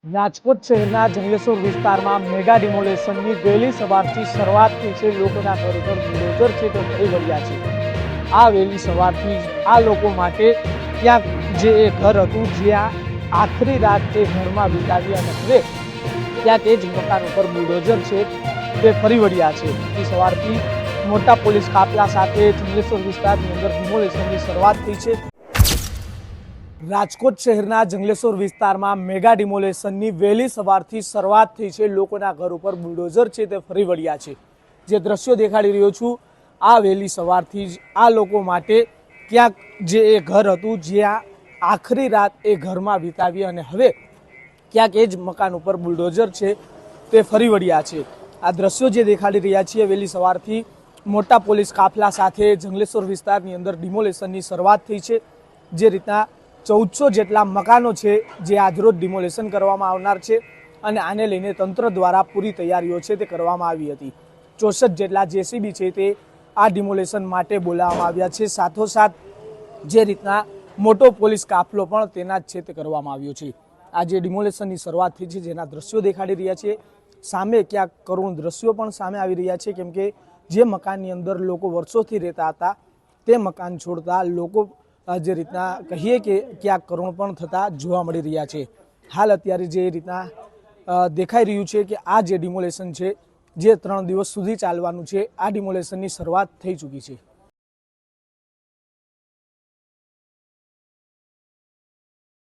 રાજકોટ શહેરના જંગલેશ્વર વિસ્તારમાં મેગા ડિમોલેશનની વહેલી સવારથી શરૂઆત થઈ છે। લોકોના ઘર ઉપર બુલડોઝર છે તે ફરી વળ્યા છે। આ વહેલી સવારથી આ લોકો માટે ક્યાંક જે એ ઘર હતું જ્યાં આખરી રાત તે ઘરમાં વિતાવી અને હવે ક્યાંક એ જ મકાન ઉપર બુલડોઝર છે તે ફરી વળ્યા છે। એ સવારથી મોટા પોલીસ કાફલા સાથે જંગલેશ્વર વિસ્તારની અંદર ડિમોલેશનની શરૂઆત થઈ છે। રાજકોટ શહેરના જંગલેશ્વર વિસ્તારમાં મેગા ડિમોલેશનની વહેલી સવારથી શરૂઆત થઈ છે। લોકોના ઘર ઉપર બુલડોઝર છે તે ફરી વળ્યા છે। જે દ્રશ્યો દેખાડી રહ્યો છું, આ વહેલી સવારથી જ આ લોકો માટે ક્યાંક જે એ ઘર હતું જ્યાં આખરી રાત એ ઘરમાં વિતાવી અને હવે ક્યાંક એ જ મકાન ઉપર બુલડોઝર છે તે ફરી વળ્યા છે। આ દ્રશ્યો જે દેખાડી રહ્યા છીએ, વહેલી સવારથી મોટા પોલીસ કાફલા સાથે જંગલેશ્વર વિસ્તારની અંદર ડિમોલેશનની શરૂઆત થઈ છે। જે રીતના 1400 જેટલા મકાનો છે જે આજરોજ ડિમોલેશન કરવામાં આવનાર છે અને આને લઈને તંત્ર દ્વારા પૂરી તૈયારીઓ છે તે કરવામાં આવી હતી। 64 જેટલા જેસીબી છે તે આ ડિમોલેશન માટે બોલાવવામાં આવ્યા છે। સાથોસાથ જે રીતના મોટો પોલીસ કાફલો પણ તૈનાત છે તે કરવામાં આવ્યો છે। આ જે ડિમોલેશનની શરૂઆત થઈ છે જેના દ્રશ્યો દેખાડી રહ્યા છે, સામે ક્યાંક કરુણ દ્રશ્યો પણ સામે આવી રહ્યા છે, કેમ કે જે મકાનની અંદર લોકો વર્ષોથી રહેતા હતા તે મકાન છોડતા લોકો જે રીતના કહીએ કે ક્યાંક કરુણ પણ થતા જોવા મળી રહ્યા છે। હાલ અત્યારે જે રીતના દેખાઈ રહ્યું છે કે આ જે ડિમોલેશન છે જે 3 દિવસ સુધી ચાલવાનું છે, આ ડિમોલેશનની શરૂઆત થઈ ચૂકી છે।